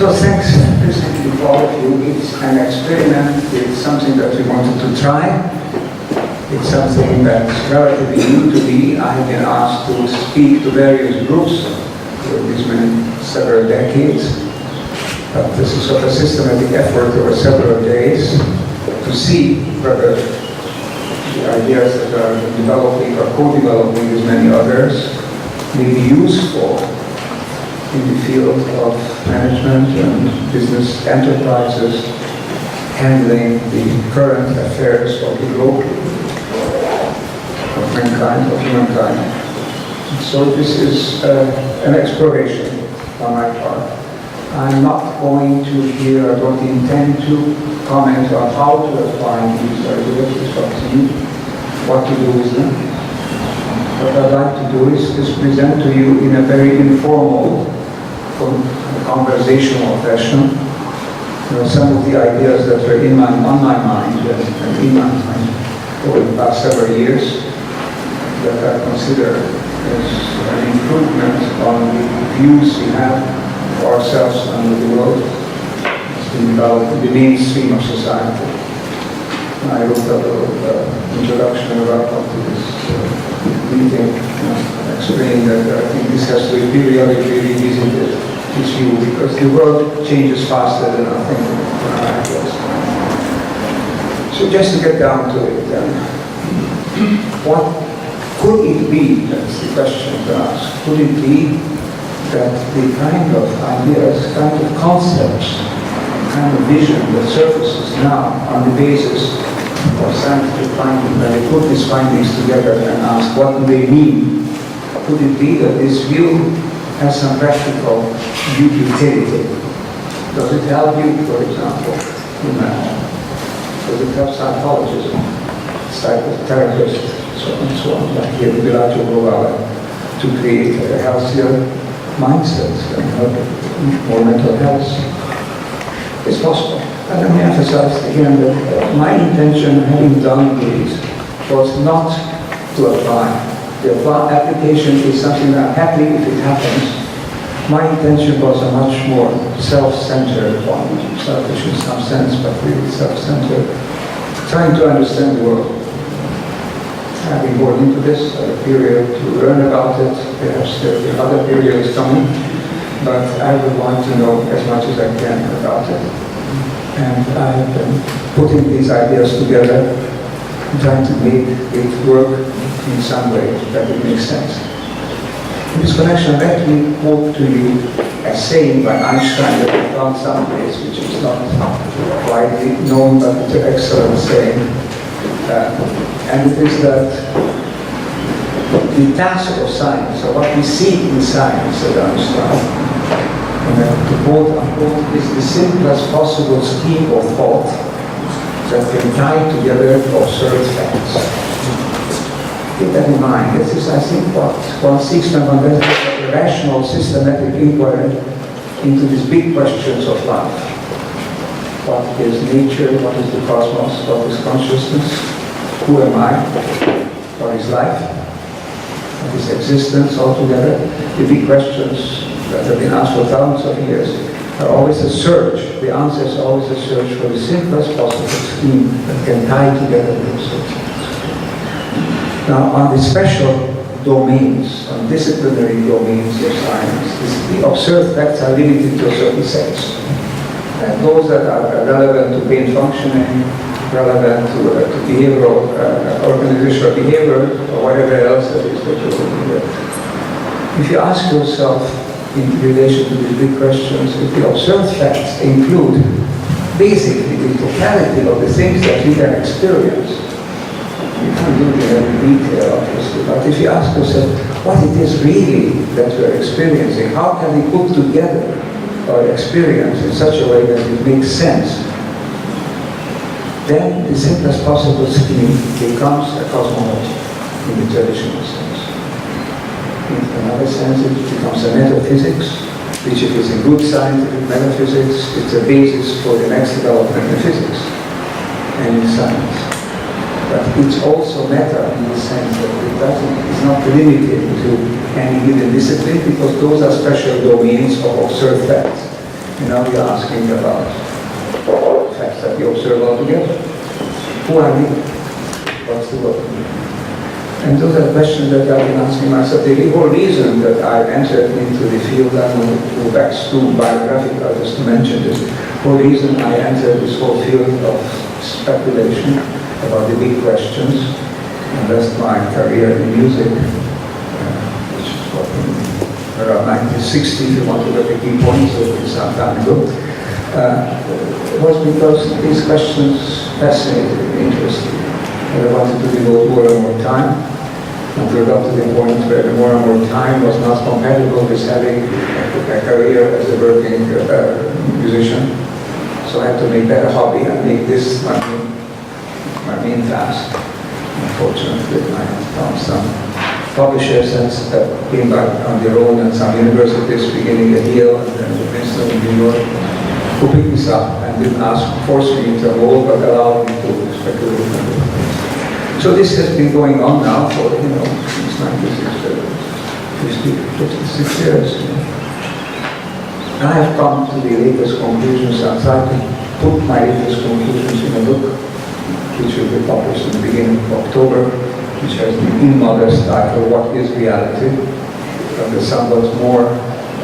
So thanks to all of you. It's an experiment. It's something that we wanted to try. It's something that's relatively new to me. I have been asked to speak to various groups for several decades. But this is sort of a systematic effort over several days to see whether the ideas that are developing or co-developing with many others may be useful in the field of management and business enterprises handling the current affairs of the globe, of mankind, of humankind. So this is an exploration on my part. I'm not going to here, I don't intend to comment on how to apply these ideas. It's up to you what to do with them. What I'd like to do is just present to you in a very informal, conversational fashion some of the ideas that were on my mind and in my mind over the past several years that I consider as an improvement on the views we have ourselves and the world. It's been developed in the mainstream of society. I wrote a little introduction about to this meeting, explaining that I think this has to be periodically revisited, this view, because the world changes faster than I think when I was. So just to get down to it, what could it be? That's the question to ask. Could it be that the kind of ideas, kind of concepts, kind of vision that surfaces now on the basis of scientific findings, when they put these findings together and ask what do they mean, could it be that this view has some practical utility? Does it help you, for example, in math? Does it help psychologism, psychotherapist, so on and so on, like here in Goi to create a healthier mindset and help more mental health? It's possible. And let me emphasize again that my intention, having done this, was not to apply. The application is something that I'm happy if it happens. My intention was a much more self-centered one, selfish in some sense, but really self-centered, trying to understand the world. I've been going into this period to learn about it. Perhaps there will be other periods coming, but I would want to know as much as I can about it. And I've been putting these ideas together, trying to make it work in some way that it makes sense. In this connection, let me quote to you a saying by Einstein that I found someplace, which is not widely known, but it's an excellent saying. And it is that the task of science, or what we see in science, said Einstein, to quote unquote, is the simplest possible scheme of thought that can tie together observed facts. Keep that in mind. This is, I think, what one seeks when one does a rational, systematic inquiry into these big questions of life. What is nature? What is the cosmos? What is consciousness? Who am I? What is life? What is existence altogether? The big questions that have been asked for thousands of years are always a search. The answer is always a search for the simplest possible scheme that can tie together those things. Now, on the special domains, on disciplinary domains of science, the observed facts are limited to a certain sense. And those that are relevant to brain functioning, relevant to behavioral, organizational behavior, or whatever else that is that you're looking at. If you ask yourself in relation to these big questions, if the observed facts include basically the totality of the things that we can experience, you can't do it in every detail, obviously, but if you ask yourself what it is really that we're experiencing, how can we put together our experience in such a way that it makes sense, then the simplest possible scheme becomes a cosmology in the traditional sense. In another sense, it becomes a metaphysics, which if it's a good scientific metaphysics, it's a basis for the next development in physics and in science. But it's also meta in the sense that it's not limited to any given discipline, because those are special domains of observed facts. And now we are asking about facts that we observe altogether. Who are we? What's the world? And those are questions that I've been asking myself. The whole reason that I entered into the field, I will go back to biographical, just to mention this. The whole reason I entered this whole field of speculation about the big questions, and that's my career in music, which is what, around 1960, if you want to look at key points, so it's some time ago, was because these questions fascinated me, interested me. And I wanted to devote more and more time until I got to the point where the more and more time was not compatible with having a career as a working musician. So I had to make that a hobby and make this my main task. Unfortunately, I found some publishers that came back on their own and some universities, beginning at Yale and then at Princeton in New York, who picked this up and didn't force me to enroll, but allowed me to speculate. So this has been going on now for, since 56 years. And I have come to the latest conclusions. I tried to put my latest conclusions in a book, which will be published in the beginning of October, which has the immodest title, What is Reality? And the somewhat more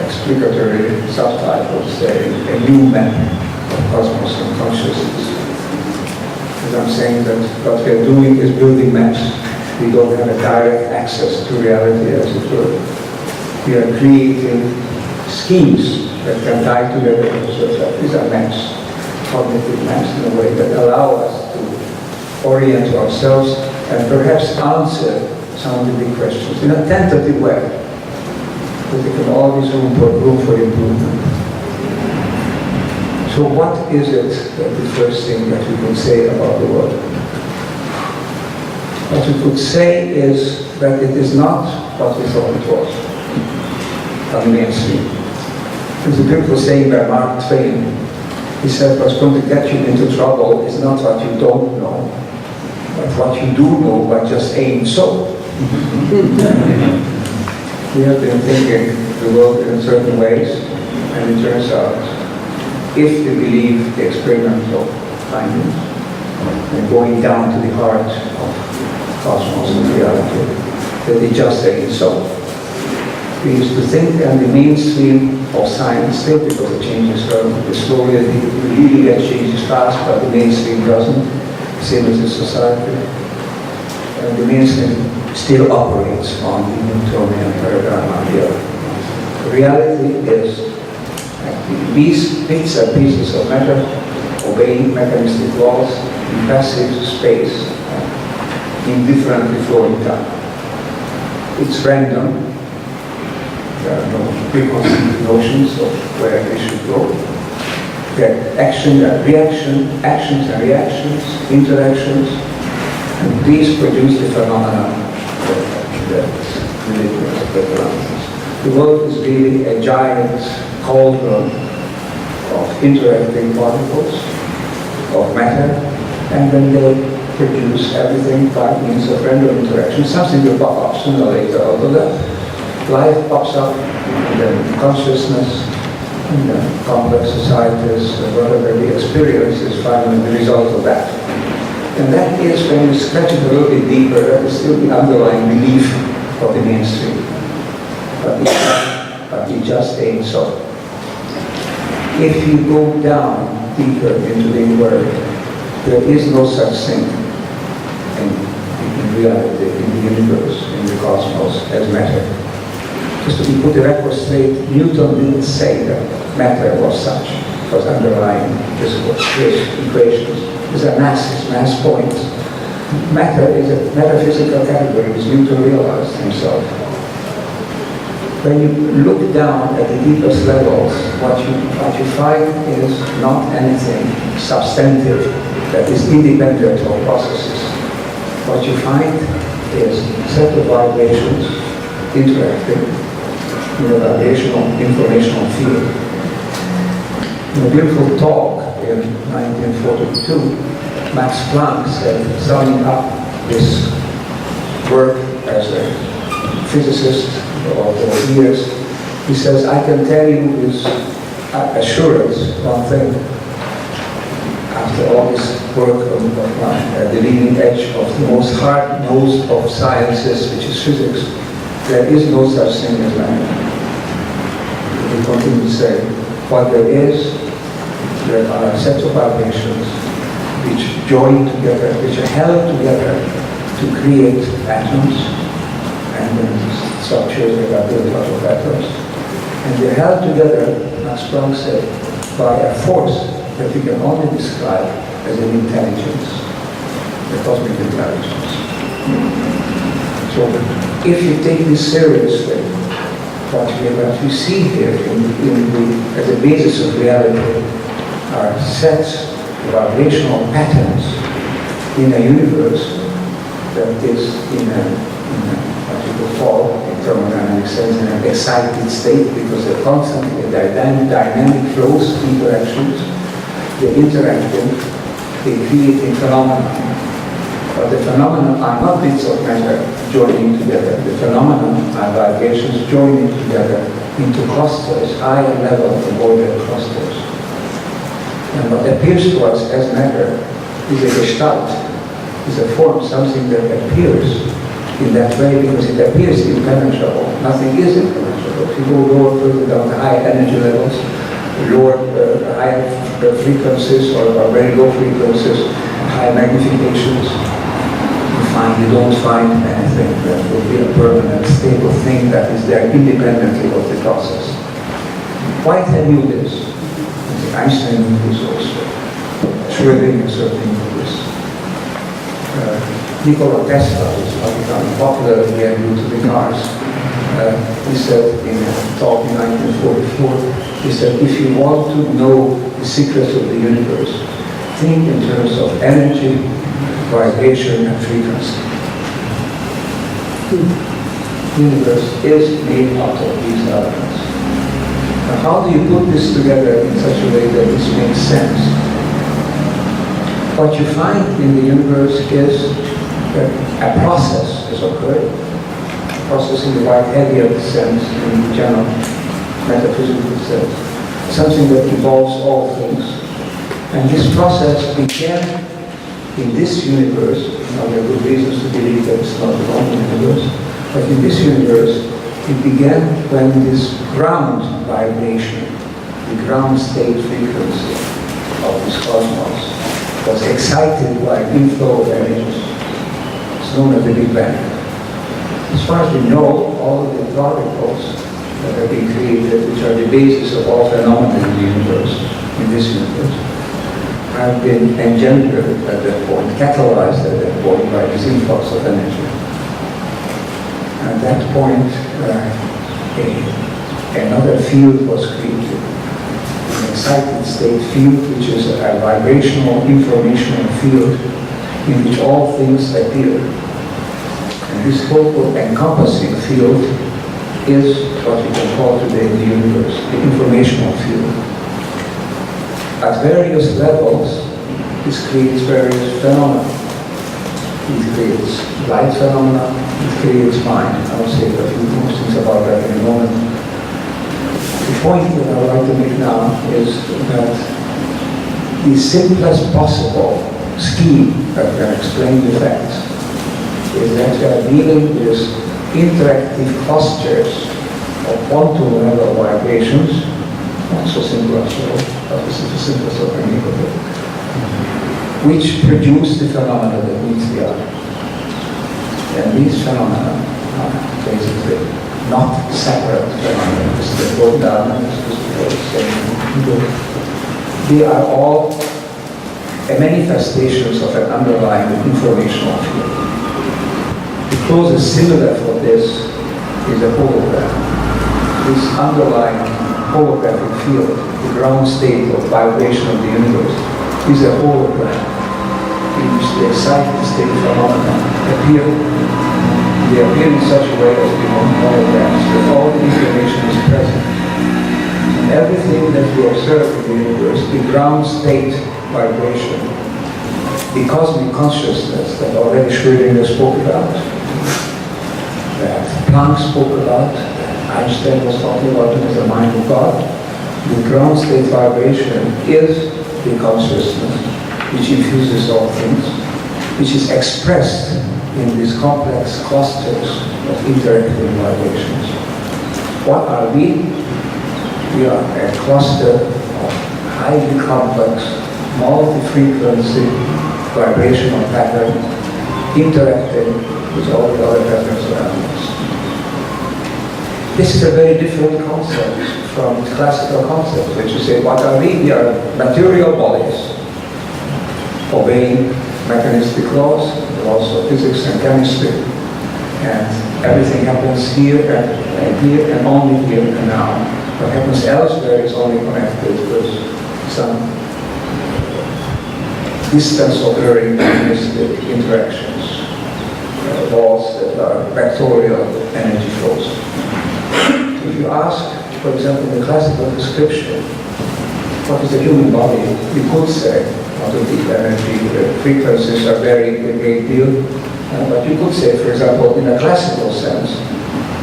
explicatory subtitle, say, A New Map of Cosmos and Consciousness. As I'm saying that what we are doing is building maps. We don't have a direct access to reality, as it were. We are creating schemes that can tie together. So these are maps, cognitive maps in a way that allow us to orient ourselves and perhaps answer some of the big questions in a tentative way. But there can always room for improvement. So what is it that the first thing that we can say about the world? What we could say is that it is not what we thought it was on the mainstream. There's a beautiful saying by Mark Twain. He said, what's going to get you into trouble is not what you don't know, but what you do know, but just ain't so. We have been thinking the world in certain ways, and it turns out, if we believe the experimental findings, and going down to the heart of cosmos and reality, that it just ain't so. We used to think, and the mainstream of science, still because it changes relatively slowly, it really gets changes fast, but the mainstream doesn't, same as the society. And the mainstream still operates on the Newtonian paradigm idea. Reality is these bits and pieces of matter obeying mechanistic laws in passive space, indifferently flowing time. It's random. There are no preconceived notions of where they should go. There are actions and reactions, interactions, and these produce the phenomena that relate to us. The world is really a giant cauldron of interacting particles, of matter, and then they produce everything by means of random interaction. Something will pop up sooner or later out of that. Life pops up, and then consciousness, and then complex societies, and whatever we experience is finally the result of that. And that is, when you scratch it a little bit deeper, that is still the underlying belief of the mainstream. But it just ain't so. If you go down deeper into the inquiry, there is no such thing in reality, in the universe, in the cosmos, as matter. Just to put the record straight, Newton didn't say that matter was such, was underlying physical equations. These are mass points. Matter is a metaphysical category, as Newton realized himself. When you look down at the deepest levels, what you find is not anything substantive that is independent of processes. What you find is a set of vibrations interacting in a vibrational informational field. In a beautiful talk in 1942, Max Planck said, summing up this work as a physicist for years, he says, I can tell you with assurance, one thing, after all this work of mine, at the leading edge of the most hard-nosed of sciences, which is physics, there is no such thing as language. We continue to say, what there is, there are sets of vibrations which join together, which are held together to create atoms and structures that are built out of atoms. And they're held together, as Planck said, by a force that we can only describe as an intelligence, the cosmic intelligence. So if you take this seriously, what we see here as a basis of reality are sets of vibrational patterns in a universe that is in what you could call, in thermodynamic sense, in an excited state, because they're constantly dynamic flows, interactions, they're interacting, they're creating phenomena. But the phenomena are not bits of matter joining together. The phenomena are vibrations joining together into clusters, higher level avoided clusters. And what appears to us as matter is a gestalt, is a form, something that appears in that way because it appears impenetrable. Nothing is impenetrable. If you go lower, further down the high energy levels, lower higher frequencies or very low frequencies, high magnifications, you don't find anything that will be a permanent, stable thing that is there independently of the process. Whitehead knew this. Einstein knew this also. Schrödinger certainly knew this. Nikola Tesla, who's becoming popular again due to the cars, he said in a talk in 1944, he said, if you want to know the secrets of the universe, think in terms of energy, vibration, and frequency. The universe is made out of these elements. Now, how do you put this together in such a way that this makes sense? What you find in the universe is that a process has occurred. A process in the Whiteheadian sense, in the general metaphysical sense. Something that involves all things. And this process began in this universe. Now there are good reasons to believe that it's not the only universe, but in this universe, it began when this ground vibration, the ground state frequency of this cosmos, was excited by inflow of energies. It's known as the Big Bang. As far as we know, all of the particles that have been created, which are the basis of all phenomena in the universe, in this universe, have been engendered at that point, catalyzed at that point by this influx of energy. At that point, another field was created, an excited state field, which is a vibrational, informational field in which all things appear. And this total encompassing field is what we can call today the universe, the informational field. At various levels, this creates various phenomena. It creates light phenomena, it creates mind. I'll say a few more things about that in a moment. The point that I would like to make now is that the simplest possible scheme that can explain the facts is that we are dealing with interactive clusters of quantum level vibrations, not so simple as well, but this is the simplest of any of it, which produce the phenomena that meets the eye. And these phenomena are basically not separate phenomena. This is the broad down and this is the they are all manifestations of an underlying informational field. The closest similar for this is a hologram. This underlying holographic field, the ground state of vibration of the universe, is a hologram in which the excited state phenomena appear. They appear in such a way as we call holograms, where all the information is present. And everything that we observe in the universe, the ground state vibration, the cosmic consciousness that already Schrödinger spoke about, that Planck spoke about, Einstein was talking about it as the mind of God, The ground state vibration is the consciousness which infuses all things, which is expressed in these complex clusters of interacting vibrations. What are we? We are a cluster of highly complex, multi-frequency vibrational patterns interacting with all the other patterns around us. This is a very different concept from classical concepts, which you say, what are we? We are material bodies, obeying mechanistic laws of physics and chemistry, and everything happens here and only here and now. What happens elsewhere is only connected with some distance occurring mechanistic interactions, laws that are vectorial energy flows. If you ask, for example, the classical description, what is the human body, you could say, out of the energy, the frequencies are varying a great deal, but you could say, for example, in a classical sense,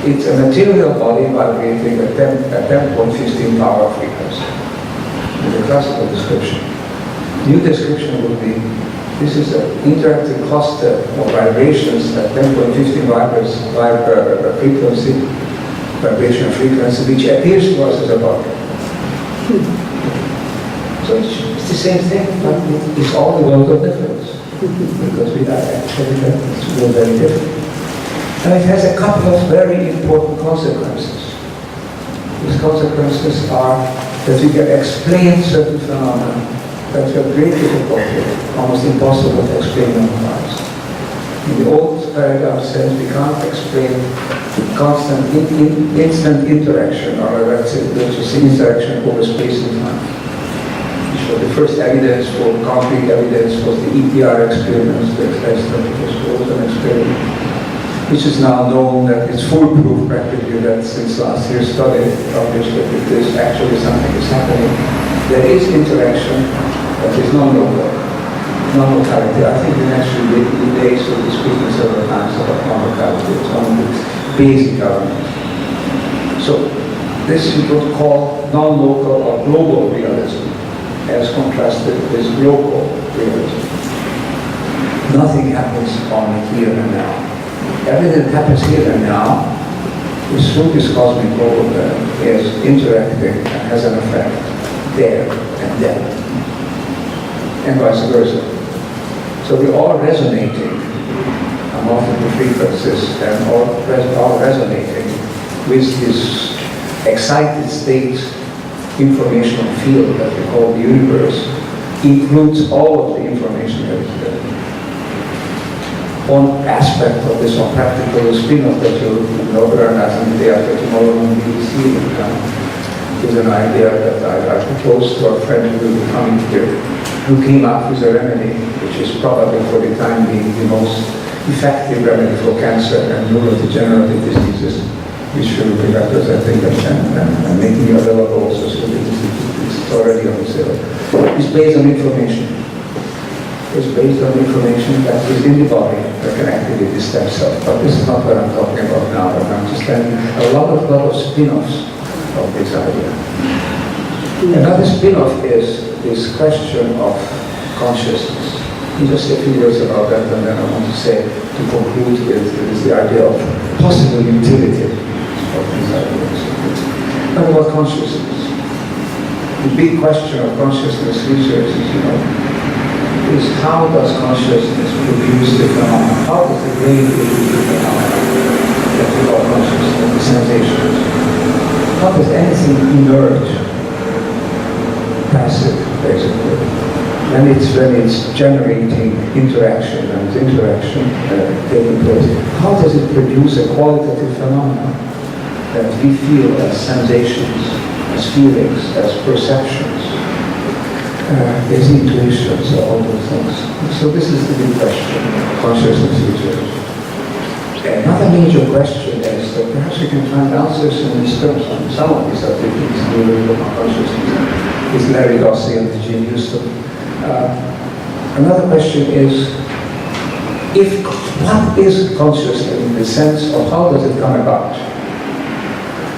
it's a material body vibrating at 10.15 power frequency. In the classical description. New description would be, this is an interactive cluster of vibrations at 10.15 vibration frequency, which appears to us as a body. So it's the same thing, but it's all the world of difference. Because we are actually very different. And it has a couple of very important consequences. These consequences are that we can explain certain phenomena that we have great difficulty, almost impossible to explain otherwise. In the old paradigm says we can't explain constant instant interaction, or let's say interaction over space and time. So the first evidence for concrete evidence was the EPR experiments, the experimental experiment, which is now known that it's foolproof practically, that since last year's study published that if there's actually something is happening, there is interaction, but there's no non-locality. I think we mentioned the days of the speaking several times about non-locality. It's one of the basic elements. So this you could call non-local or global realism, as contrasted with local realism. Nothing happens only here and now. Everything that happens here and now is through this cosmic world is interacting and has an effect there and then, and vice versa. So we're all resonating on multiple frequencies and all resonating with this excited state informational field that we call the universe, includes all of the information that is there. One aspect of this, one practical spin-off that you'll learn as in the day after tomorrow when we see is an idea that I proposed to a friend who will be coming here, who came up with a remedy which is probably for the time being the most effective remedy for cancer and neurodegenerative diseases, which will be representing and making available also, so it's already on sale. It's based on information. It's based on information that is in the body that can activate the stem cells. But this is not what I'm talking about now. I'm just telling you a lot of spin-offs of this idea. Another spin-off is this question of consciousness. Just a few words about that, and then I want to say, to conclude with the idea of possible utility of these ideas. What about consciousness? The big question of consciousness research is how does consciousness produce the phenomena? How does the brain produce the phenomena that we call consciousness, the sensations? How does anything emerge? Passive, basically. When it's generating interaction and interaction taking place, how does it produce a qualitative phenomenon that we feel as sensations, as feelings, as perceptions, as intuitions, all those things? So this is the big question, consciousness research. Another major question is that perhaps we can find answers in these terms. Some of these are techniques dealing with consciousness. It's Larry Dossey and Gene Houston. Another question is, what is consciousness in the sense of how does it come about?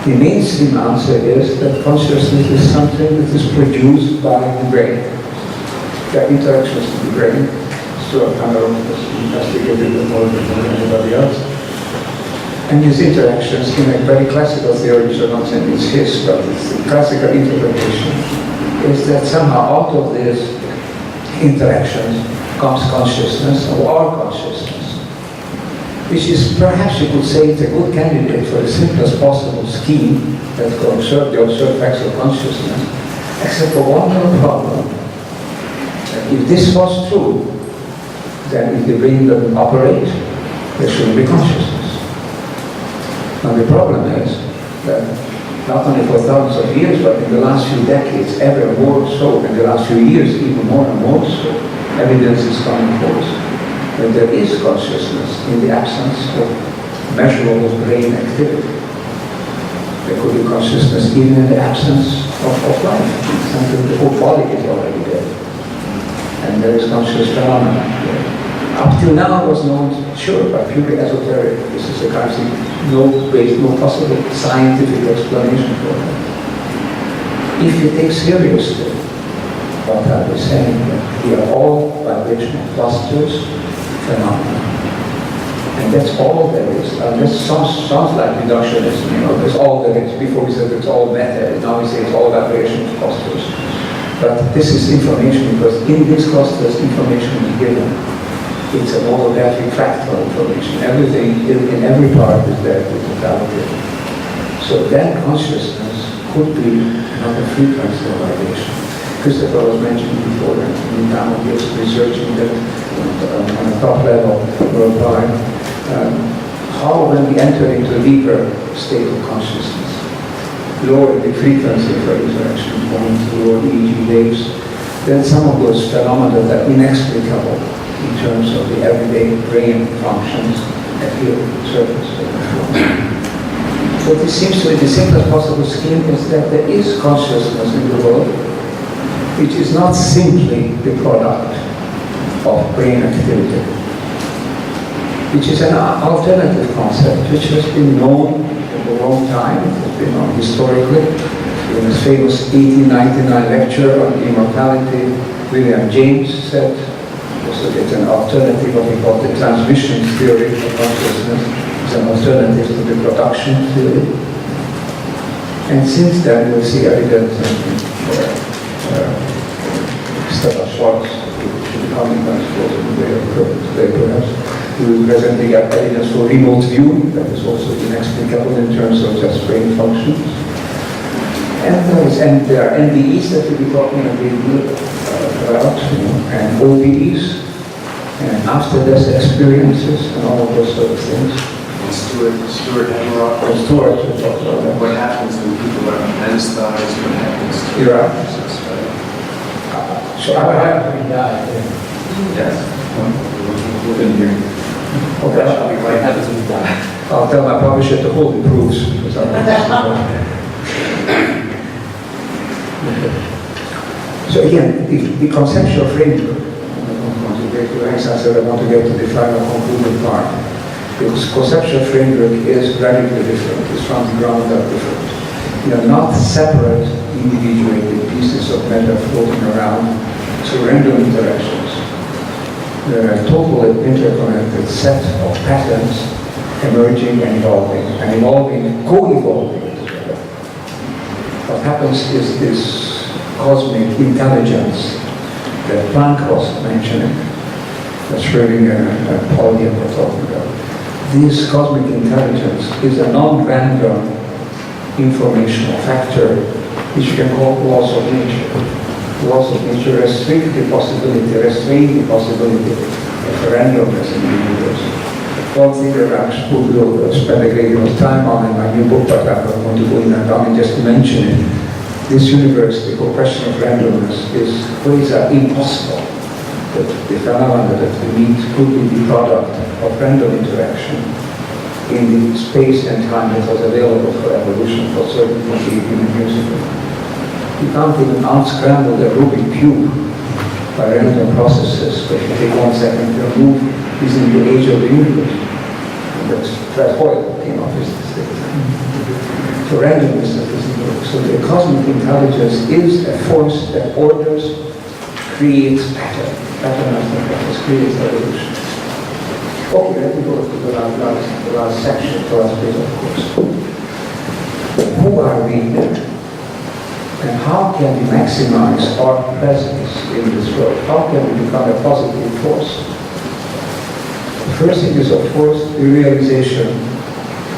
The mainstream answer is that consciousness is something that is produced by the brain. There are interactions with the brain. Stuart Hannah has investigated it more than anybody else. And these interactions, in a very classical theory, so not saying it's his, but it's the classical interpretation, is that somehow out of these interactions comes consciousness, or our consciousness, which is, perhaps you could say, it's a good candidate for the simplest possible scheme that could observe the observed facts of consciousness, except for one little problem. If this was true, then if the brain doesn't operate, there shouldn't be consciousness. Now the problem is that not only for thousands of years, but in the last few decades, ever more so, in the last few years, even more and more so, evidence is coming forth that there is consciousness in the absence of measurable brain activity. There could be consciousness even in the absence of life. Something the whole body is already there. And there is conscious phenomena there. Up till now it was known, sure, by purely esoteric. This is a kind of no possible scientific explanation for it. If you take seriously what I was saying, that we are all vibrational clusters, phenomena. And that's all there is. And this sounds like reductionism, that's all there is. Before we said it's all matter, now we say it's all vibrational clusters. But this is information because in these clusters information is given. It's a holographic fractal information. Everything in every part is there with totality. So that consciousness could be another frequency of vibration. Christopher was mentioning before that now he is researching that on a top level worldwide. How when we enter into a deeper state of consciousness, lower the frequency for interaction points, lower the EEG waves, then some of those phenomena that are inexplicable in terms of the everyday brain functions appear to the surface. So it seems to be the simplest possible scheme is that there is consciousness in the world which is not simply the product of brain activity, which is an alternative concept which has been known for a long time. It has been known historically. In his famous 1899 lecture on immortality, William James said, so it's an alternative, what we call the transmission theory of consciousness. It's an alternative to the production theory. And since then, we'll see evidence Stella Schwartz, which should be coming much closer today perhaps. We will present the evidence for remote viewing, that is also inexplicable in terms of just brain functions. And there are NDEs that we'll be talking a great deal about, and OBEs, and after-death experiences, and all of those sort of things. And Stuart Hemrock. And Stuart will talk about that. What happens when people are anesthetized? What happens to You're right. So I have to die. Yes. Within here. Okay. What happens when you die? I'll tell my publisher to hold the proofs because I'm So again, the conceptual framework, I want to get to the final concluding part. The conceptual framework is radically different. It's from the ground up different. We are not separate, individuated pieces of matter floating around through random interactions. There are a totally interconnected set of patterns emerging and evolving, co-evolving together. What happens is this cosmic intelligence that Planck was mentioning, that Schrödinger and Paulian were talking about. This cosmic intelligence is a non-random informational factor which you can call laws of nature. Laws of nature restrain the possibility of randomness in the universe. One thing that I will spend a great deal of time on in my new book, but I'm not going to go in and on just to mention it. This universe, the whole question of randomness is quasi impossible. That the phenomena that we meet could be the product of random interaction in the space and time that was available for evolution for certain human years ago. You can't even unscramble the Rubik cube by random processes. If you take 1 second to remove this in the age of the universe, that's Fred Hoyle came up with this thing. for randomness that doesn't work. So the cosmic intelligence is a force that orders, creates pattern. Pattern after pattern, creates evolution. Okay, let me go to the last section, the last bit, of course. Who are we then? And how can we maximize our presence in this world? How can we become a positive force? The first thing is, of course, the realization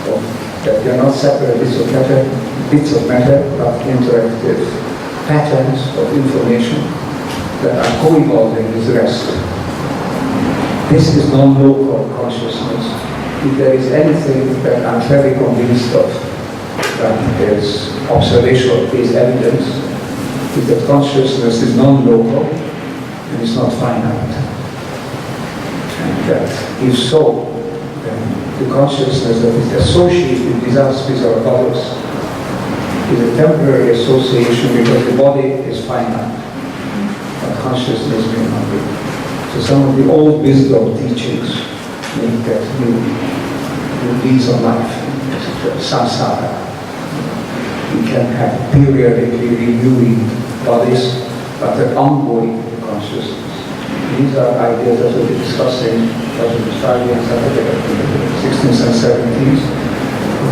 of that we are not separate bits of matter, but interactive patterns of information that are co-evolving with the rest. This is non-local consciousness. If there is anything that I'm very convinced of, that is observational-based evidence, is that consciousness is non-local and is not finite. And that if so, then the consciousness that is associated with us, with our bodies, is a temporary association because the body is finite, but consciousness may not be. So some of the old wisdom teachings make that new lease of life, samsara. We can have periodically renewing bodies, but an ongoing consciousness. These are ideas that we'll be discussing in the 16th and 17th.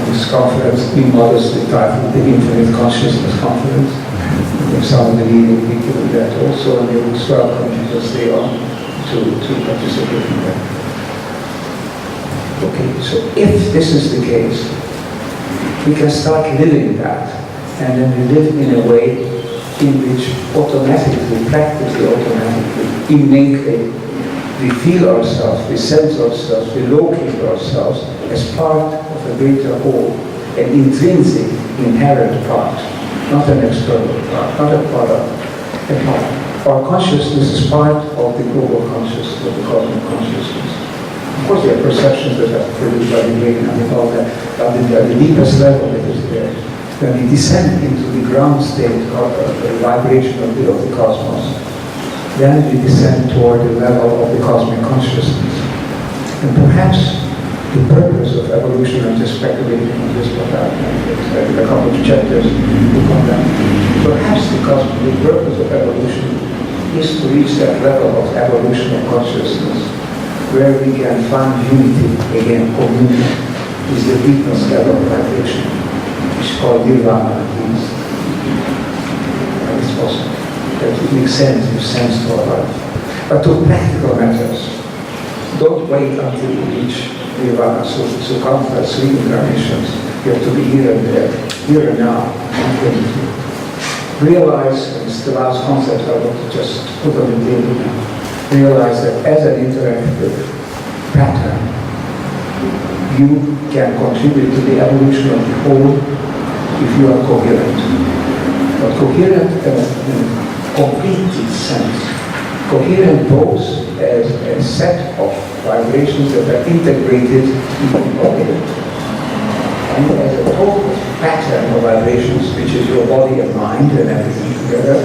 This conference, we modestly titled the Infinite Consciousness Conference. Some of the leading people in that also, and you're most welcome to just stay on to participate in that. Okay, so if this is the case, we can start living that, and then we live in a way in which automatically, practically automatically, innately, we feel ourselves, we sense ourselves, we locate ourselves as part of a greater whole, an intrinsic, inherent part, not an external part, not a product, a part. Our consciousness is part of the global consciousness, of the cosmic consciousness. Of course, there are perceptions that are produced by the brain and all that, but at the deepest level it is there. When we descend into the ground state, the vibration of the cosmos, then we descend toward the level of the cosmic consciousness. And perhaps the purpose of evolution, I'm just speculating on this, but a couple of chapters look on that. Perhaps the purpose of evolution is to reach that level of evolution of consciousness, where we can find unity, again, communion, is the deepest level of vibration, which is called nirvana at least. And it's possible. That it makes sense, gives sense to our life. But to practical matters, don't wait until you reach nirvana, so countless reincarnations. You have to be here and there, here and now, and realize, and it's the last concept I want to just put on the table now, realize that as an interactive pattern, you can contribute to the evolution of the whole if you are coherent. But coherent in a complete sense. Coherent both as a set of vibrations that are integrated into the body, and as a total pattern of vibrations, which is your body and mind and everything together.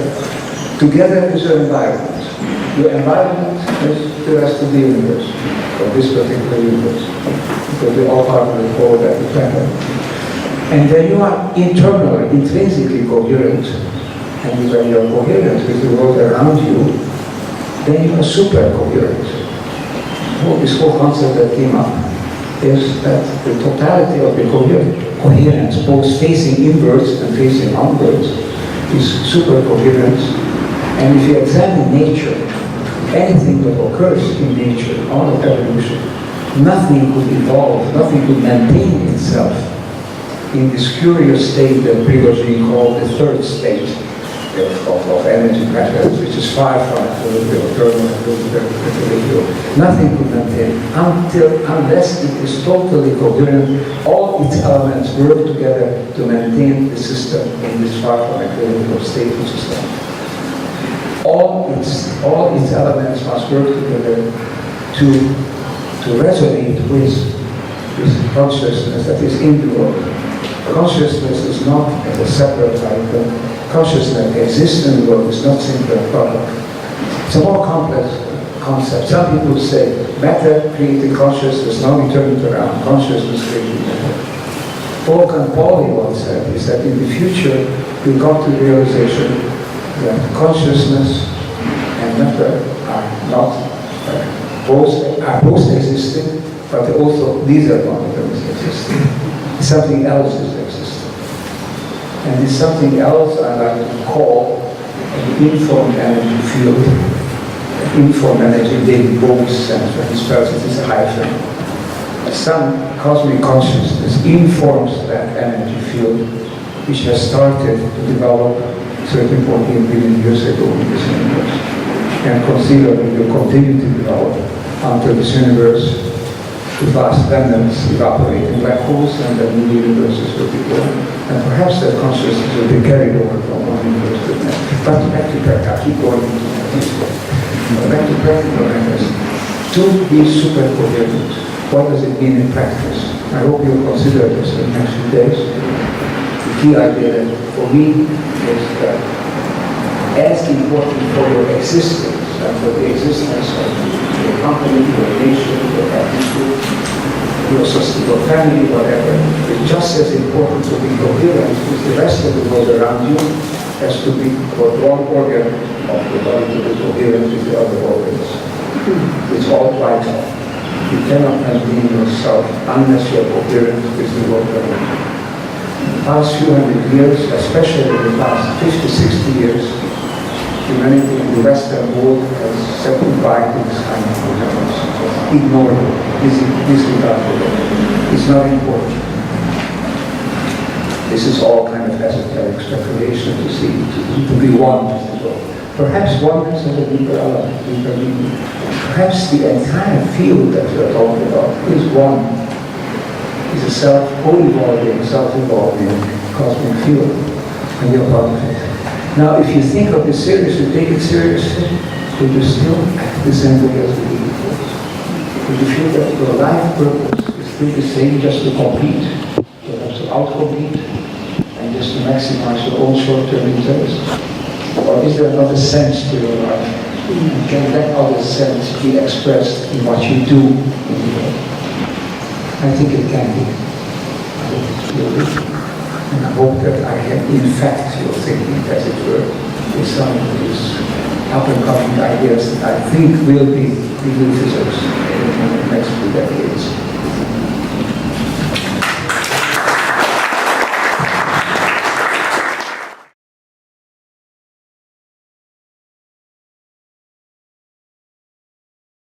Together is your environment. Your environment is the rest of the universe, or this particular universe, because we're all part of the whole that we pattern. And when you are internally, intrinsically coherent, and when you're coherent with the world around you, then you are super coherent. So this whole concept that came up is that the totality of the coherence, both facing inwards and facing onwards, is super coherence. And if you examine nature, anything that occurs in nature, all of evolution, nothing could evolve, nothing could maintain itself in this curious state that Prigogine called the third state of energy patterns, which is far from nothing could maintain unless it is totally coherent. All its elements work together to maintain the system in this far from equilibrium state, which is that. All its elements must work together to resonate with consciousness that is in the world. Consciousness is not as a separate item. Consciousness that exists in the world is not simply a product. It's a more complex concept. Some people say matter created consciousness, now we turn it around. Consciousness created matter. Wolfgang Pauli once said is that in the future we come to the realization that consciousness and matter are not both existing, but also neither one of them is existing. Something else is existing. And this something else I like to call an informed energy field. Informed energy, David Bowie stands for, he spells it as a hyphen. Some cosmic consciousness informs that energy field, which has started to develop 13.8 billion years ago in this universe, and conceivably will continue to develop until this universe, the vast remnants evaporate in black holes, and then new universes will be born. And perhaps that consciousness will be carried over from one universe to the next. But back to practice, I keep going into that. Back to practical matters. To be super coherent, what does it mean in practice? I hope you'll consider this in the next few days. The key idea for me is that as important for your existence and for the existence of your company, your nation, your attitude, your family, whatever, it's just as important to be coherent with the rest of the world around you as to be for one organ of the body to be coherent with the other organs. It's all vital. You cannot maintain yourself unless you are coherent with the world around you. In the past few hundred years, especially in the past 50, 60 years, humanity in the Western world has said goodbye to this kind of coherence. Ignored it, disregarded it. It's not important. This is all kind of esoteric speculation to be one with the world. Perhaps oneness has a deeper element, deeper meaning. Perhaps the entire field that we are talking about is one. It's a self-evolving cosmic field, and you're part of it. Now, if you think of this seriously, take it seriously, would you still act the same way as the before? Would you feel that your life purpose is still the same, just to compete, perhaps to outcompete, and just to maximize your own short-term interests? Or is there another sense to your life? And can that other sense be expressed in what you do in the world? I think it can be. I hope it will be. And I hope that I can infect your thinking, as it were, with some of these up-and-coming ideas that I think will be the new physics in the next